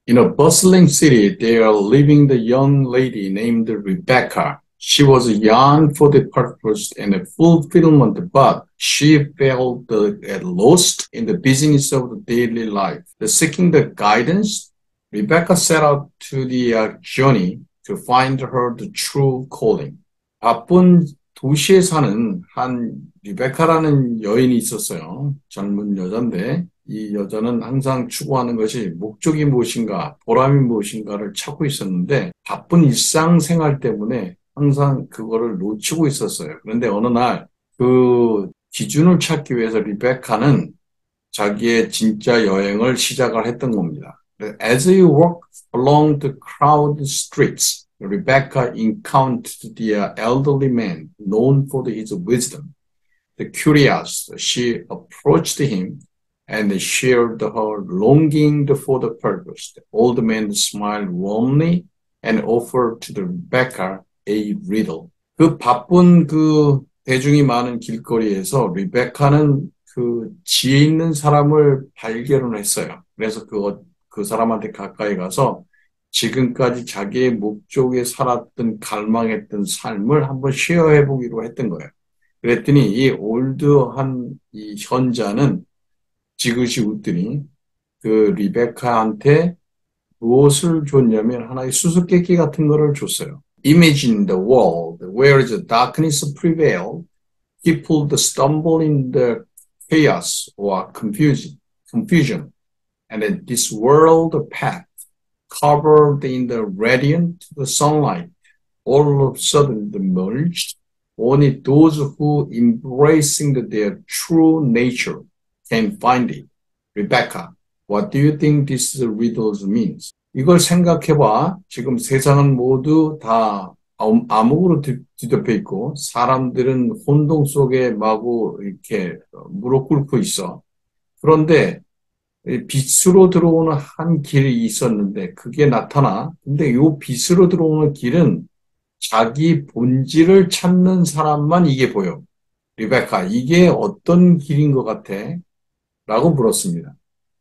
In a bustling city, there living the young lady named Rebecca. She was young for the purpose and fulfillment, but she felt lost in the business of the daily life. Seeking the guidance, Rebecca set out to the journey to find her the true calling. 바쁜 도시에 사는 한 리베카라는 여인이 있었어요. 젊은 여자인데 이 여자는 항상 추구하는 것이 목적이 무엇인가, 보람이 무엇인가를 찾고 있었는데 바쁜 일상생활 때문에 항상 그거를 놓치고 있었어요. 그런데 어느 날 그 기준을 찾기 위해서 리베카는 자기의 진짜 여행을 시작을 했던 겁니다. As he walked along the crowded streets, Rebecca encountered the elderly man known for his wisdom. Curious, she approached him and shared her longing for the purpose. The old man smiled warmly and offered to Rebecca a riddle. 그 바쁜 그 대중이 많은 길거리에서 리베카는 그 지혜 있는 사람을 발견을 했어요. 그래서 그 사람한테 가까이 가서 지금까지 자기의 목적에 살았던 갈망했던 삶을 한번 쉐어해 보기로 했던 거예요. 그랬더니 이 올드한 이 현자는 지그시 웃더니 그 리베카한테 무엇을 줬냐면 하나의 수수께끼 같은 거를 줬어요. Imagine the world where the darkness prevailed, people stumble in the chaos or confusion, and then this world path covered in the radiant sunlight all of a sudden merged. Only those who embracing their true nature can find it. Rebecca, what do you think this riddle means? 이걸 생각해봐. 지금 세상은 모두 다 암흑으로 뒤덮여 있고 사람들은 혼동 속에 마구 이렇게 무릎 꿇고 있어. 그런데 빛으로 들어오는 한 길이 있었는데 그게 나타나. 근데 이 빛으로 들어오는 길은 자기 본질을 찾는 사람만 이게 보여. 리베카, 이게 어떤 길인 것 같아? 라고 물었습니다.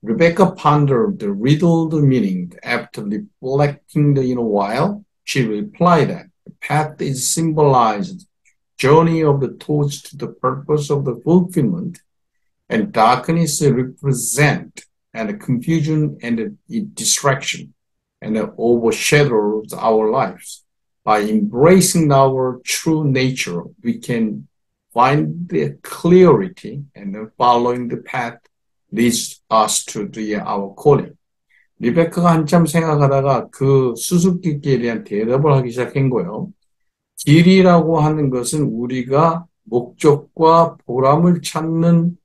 Rebecca pondered the riddled meaning. After reflecting in a while, she replied that the path is symbolized journey of the towards to the purpose of the fulfillment, and darkness represent and confusion and distraction, and overshadows our lives. By embracing our true nature, we can find the clarity and following the path leads us to our calling. 리베카가 한참 생각하다가 그 수수께끼에 대한 대답을 하기 시작한 거예요. 길이라고 하는 것은 우리가 목적과 보람을 찾는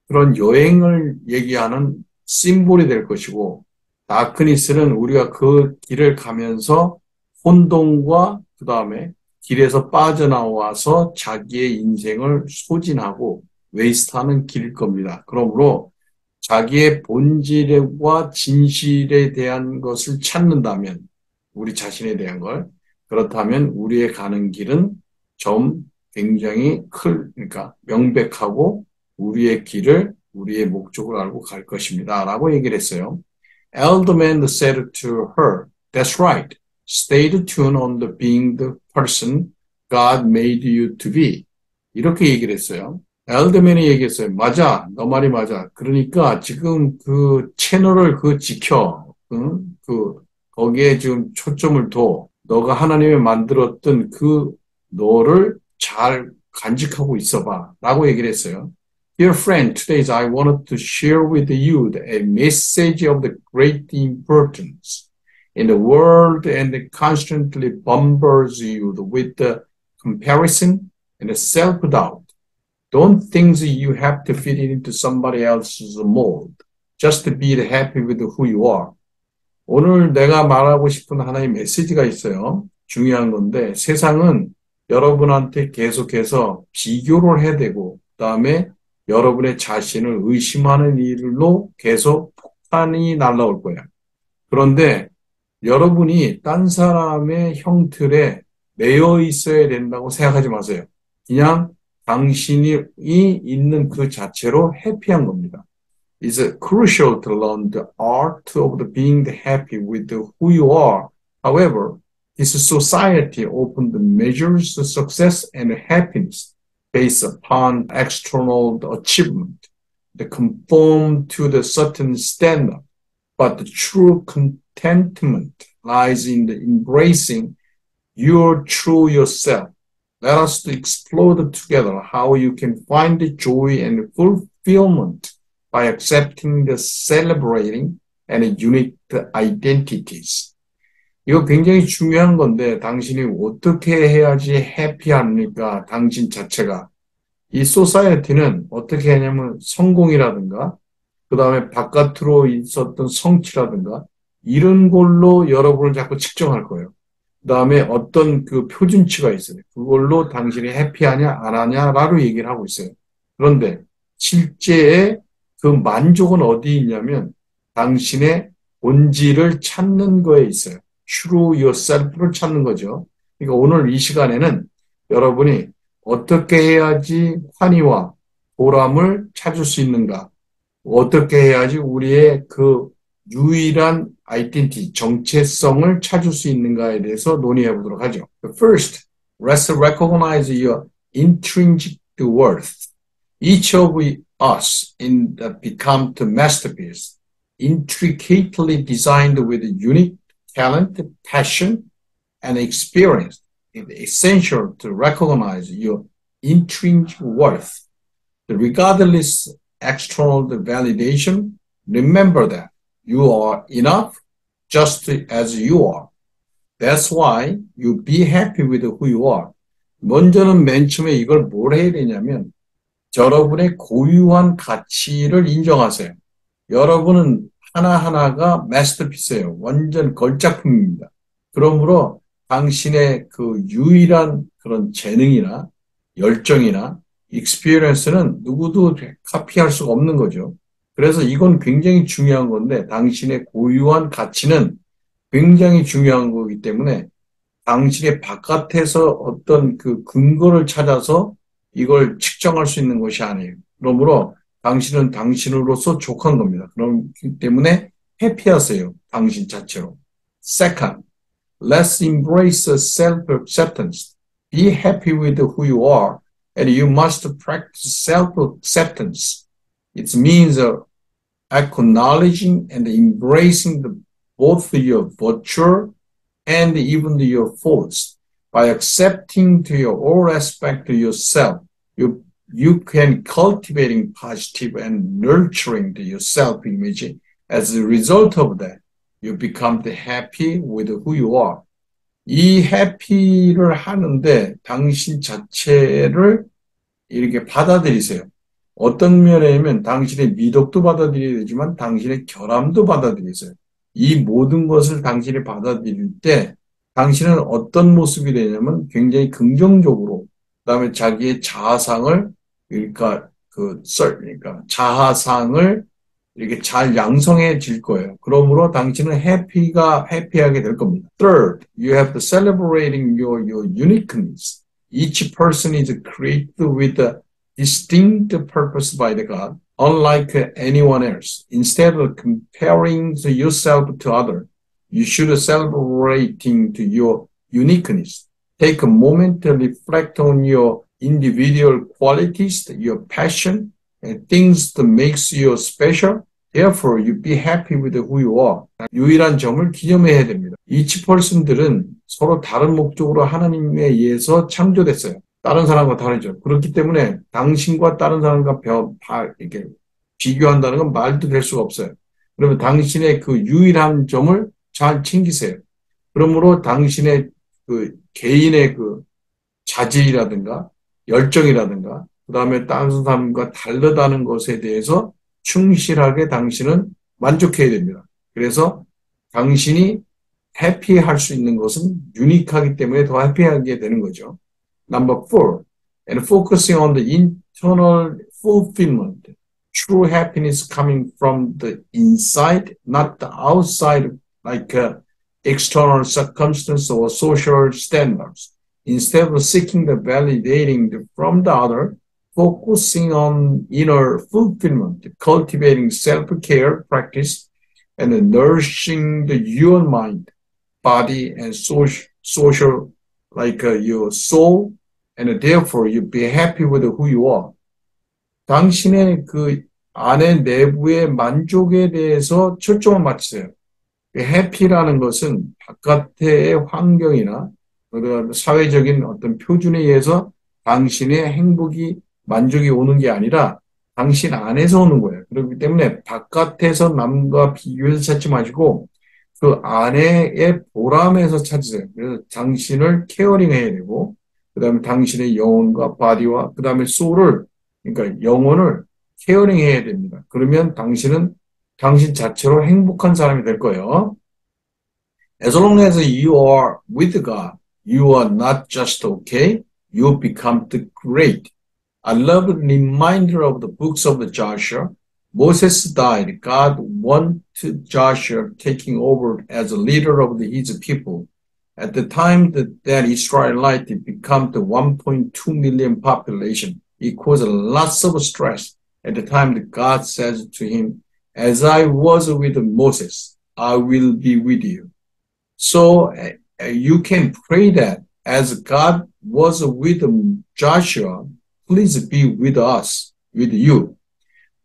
그런 여행을 얘기하는 심볼이 될 것이고, 다크니스는 우리가 그 길을 가면서 혼동과 그 다음에 길에서 빠져나와서 자기의 인생을 소진하고 웨이스트하는 길일 겁니다. 그러므로 자기의 본질과 진실에 대한 것을 찾는다면, 우리 자신에 대한 걸, 그렇다면 우리의 가는 길은 좀 굉장히 그러니까 명백하고 우리의 길을, 우리의 목적을 알고 갈 것입니다. 라고 얘기를 했어요. Elder man said to her, That's right. Stay tuned on the being the person God made you to be. 이렇게 얘기를 했어요. 엘더맨이 얘기했어요. 맞아. 너 말이 맞아. 그러니까 지금 그 채널을 지켜. 응? 거기에 지금 초점을 둬. 너가 하나님이 만들었던 그 너를 잘 간직하고 있어봐. 라고 얘기를 했어요. Dear friend, today I wanted to share with you a message of the great importance in the world and constantly bombards you with the comparison and the self-doubt. Don't think you have to fit into somebody else's mold. Just be happy with who you are. 오늘 내가 말하고 싶은 하나의 메시지가 있어요. 중요한 건데 세상은 여러분한테 계속해서 비교를 해대고 그다음에 여러분의 자신을 의심하는 일로 계속 폭탄이 날라올 거예요. 그런데 여러분이 딴 사람의 형틀에 매여 있어야 된다고 생각하지 마세요. 그냥 당신이 있는 그 자체로 해피한 겁니다. It's crucial to learn the art of being happy with who you are. However, this society often measures success and happiness based upon external achievement, the conform to the certain standard. But the true contentment lies in the embracing your true yourself. Let us explore together how you can find the joy and fulfillment by accepting the celebrating and unique identities. 이거 굉장히 중요한 건데 당신이 어떻게 해야지 해피합니까? 당신 자체가. 이 소사이어티는 어떻게 하냐면 성공이라든가 그 다음에 바깥으로 있었던 성취라든가 이런 걸로 여러분을 자꾸 측정할 거예요. 그 다음에 어떤 그 표준치가 있어요. 그걸로 당신이 해피하냐 안 하냐라고 얘기를 하고 있어요. 그런데 실제의 그 만족은 어디 있냐면 당신의 본질을 찾는 거에 있어요. True yourself를 찾는 거죠. 그러니까 오늘 이 시간에는 여러분이 어떻게 해야지 환희와 보람을 찾을 수 있는가? 어떻게 해야지 우리의 그 유일한 아이덴티티, 정체성을 찾을 수 있는가에 대해서 논의해 보도록 하죠. First, let's recognize your intrinsic worth. Each of us become the masterpiece, intricately designed with unique talent, passion, and experience. It's essential to recognize your intrinsic worth. Regardless external validation, remember that you are enough just as you are. That's why you be happy with who you are. 먼저는 맨 처음에 이걸 뭘 해야 되냐면 여러분의 고유한 가치를 인정하세요. 여러분은 하나하나가 마스터피스예요. 완전 걸작품입니다. 그러므로 당신의 그 유일한 그런 재능이나 열정이나 experience는 누구도 카피할 수가 없는 거죠. 그래서 이건 굉장히 중요한 건데 당신의 고유한 가치는 굉장히 중요한 거기 때문에 당신의 바깥에서 어떤 그 근거를 찾아서 이걸 측정할 수 있는 것이 아니에요. 그러므로 당신은 당신으로서 족한 겁니다. 그렇기 때문에 해피하세요. 당신 자체로. Second, let's embrace self-acceptance. Be happy with who you are. And you must practice self-acceptance. It means acknowledging and embracing both your virtue and even your faults. By accepting to your all aspect of yourself, you can cultivating positive and nurturing to your self-image. As a result of that, you become happy with who you are. 이 해피를 하는데 당신 자체를 이렇게 받아들이세요. 어떤 면에면 당신의 미덕도 받아들여야 되지만 당신의 결함도 받아들이세요. 이 모든 것을 당신이 받아들일 때 당신은 어떤 모습이 되냐면 굉장히 긍정적으로 그다음에 자기의 자아상을 그러니까 자아상을 이렇게 잘 양성해질 거예요. 그러므로 당신은 해피하게 될 겁니다. Third, you have to celebrating your uniqueness. Each person is created with a distinct purpose by the God, unlike anyone else. Instead of comparing yourself to others, you should celebrating to your uniqueness. Take a moment to reflect on your individual qualities, your passion, and things that makes you special. Therefore, you be happy with who you are. 유일한 점을 기념해야 됩니다. Each person들은 서로 다른 목적으로 하나님에 의해서 창조됐어요. 다른 사람과 다르죠. 그렇기 때문에 당신과 다른 사람과 이렇게 비교한다는 건 말도 될 수가 없어요. 그러면 당신의 그 유일한 점을 잘 챙기세요. 그러므로 당신의 그 개인의 그 자질이라든가 열정이라든가 그 다음에 다른 사람과 다르다는 것에 대해서 충실하게 당신은 만족해야 됩니다. 그래서 당신이 해피할 수 있는 것은 유니크하기 때문에 더 해피하게 되는 거죠. Number 4, and focusing on the internal fulfillment. True happiness coming from the inside, not the outside, like external circumstances or social standards. Instead of seeking the validating from the other, focusing on inner fulfillment, cultivating self-care practice, and nourishing your mind, body, and social like your soul, and therefore you be happy with who you are. 당신의 그 안의 내부의 만족에 대해서 초점을 맞추세요. 해피라는 것은 바깥의 환경이나 사회적인 어떤 표준에 의해서 당신의 행복이 만족이 오는 게 아니라 당신 안에서 오는 거예요. 그렇기 때문에 바깥에서 남과 비교해서 찾지 마시고 그 안에의 보람에서 찾으세요. 그래서 당신을 케어링 해야 되고 그 다음에 당신의 영혼과 바디와 그 다음에 소울을 그러니까 영혼을 케어링 해야 됩니다. 그러면 당신은 당신 자체로 행복한 사람이 될 거예요. As long as you are with God, you are not just okay, you become the great. I love the reminder of the books of the Joshua. Moses died. God wanted Joshua taking over as a leader of his people. At the time that Israelite became the 1.2 million population, it caused lots of stress. At the time that God says to him, as I was with Moses, I will be with you. So you can pray that as God was with Joshua, please be with us, with you.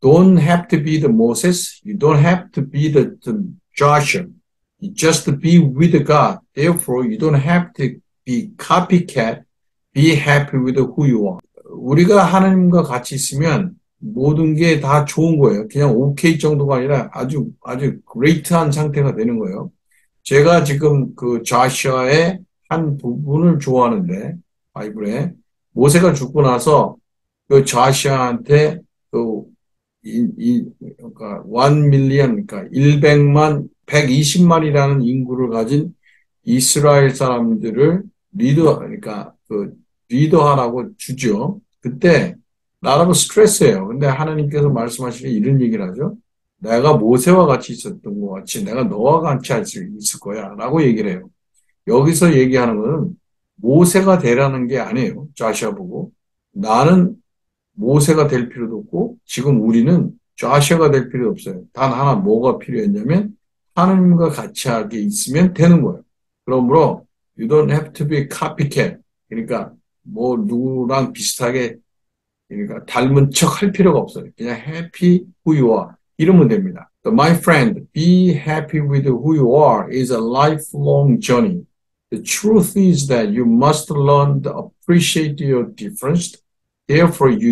Don't have to be the Moses. You don't have to be the Joshua. You just be with God. Therefore, you don't have to be copycat. Be happy with who you are. 우리가 하나님과 같이 있으면 모든 게 다 좋은 거예요. 그냥 오케이 정도가 아니라 아주 great한 상태가 되는 거예요. 제가 지금 그 자시아의 한 부분을 좋아하는데 바이블에 모세가 죽고 나서 그 자시아한테 그러니까 1 밀리언 그러니까 100만 120만이라는 인구를 가진 이스라엘 사람들을 그러니까 그 리더하라고 주죠. 그때 나라고 스트레스예요. 근데 하나님께서 말씀하시는 이런 얘기를 하죠. 내가 모세와 같이 있었던 것 같이 내가 너와 같이 할 수 있을 거야 라고 얘기를 해요. 여기서 얘기하는 것은 모세가 되라는 게 아니에요. 자시아 보고. 나는 모세가 될 필요도 없고 지금 우리는 자시아가 될 필요 없어요. 단 하나 뭐가 필요했냐면 하나님과 같이 하게 있으면 되는 거예요. 그러므로 you don't have to be copycat. 그러니까 뭐 누구랑 비슷하게 그러니까 닮은 척 할 필요가 없어요. 그냥 happy who you are. 이러면 됩니다. So my friend, be happy with who you are is a lifelong journey. The truth is that you must learn to appreciate your difference. Therefore, you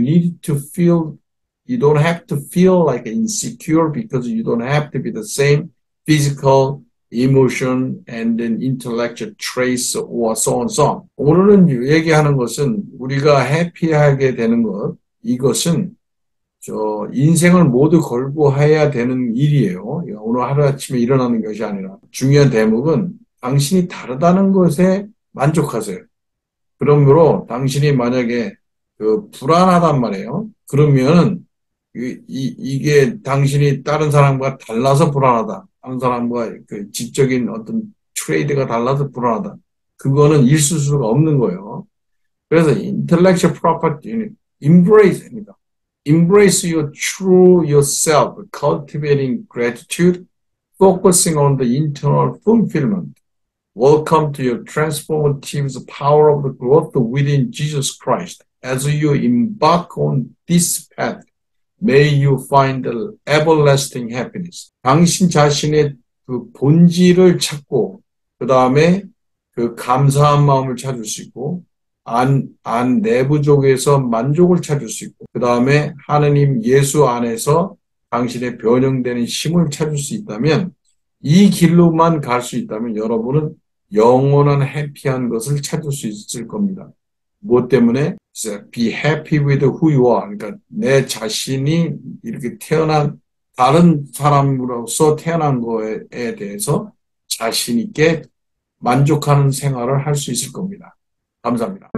don't have to feel like insecure because you don't have to be the same physical, emotion, and then intellectual traits or so on, so on. 오늘은 얘기하는 것은 우리가 해피하게 되는 것, 이것은 인생을 모두 걸고 해야 되는 일이에요. 오늘 하루아침에 일어나는 것이 아니라 중요한 대목은 당신이 다르다는 것에 만족하세요. 그러므로 당신이 만약에 불안하단 말이에요. 그러면 이게 당신이 다른 사람과 달라서 불안하다. 다른 사람과 그 지적인 어떤 트레이드가 달라서 불안하다. 그거는 있을 수가 없는 거예요. 그래서 intellectual property, embrace입니다. Embrace your true yourself, cultivating gratitude, focusing on the internal fulfillment. Welcome to your transformative power of the growth within Jesus Christ. As you embark on this path, may you find everlasting happiness. 당신 자신의 그 본질을 찾고, 그 다음에 그 감사한 마음을 찾을 수 있고, 내부적에서 만족을 찾을 수 있고, 그 다음에 하느님 예수 안에서 당신의 변형되는 힘을 찾을 수 있다면, 이 길로만 갈 수 있다면 여러분은 영원한 해피한 것을 찾을 수 있을 겁니다. 무엇 때문에? Be happy with who you are. 그러니까 내 자신이 이렇게 다른 사람으로서 태어난 거에 대해서 자신 있게 만족하는 생활을 할 수 있을 겁니다. 감사합니다.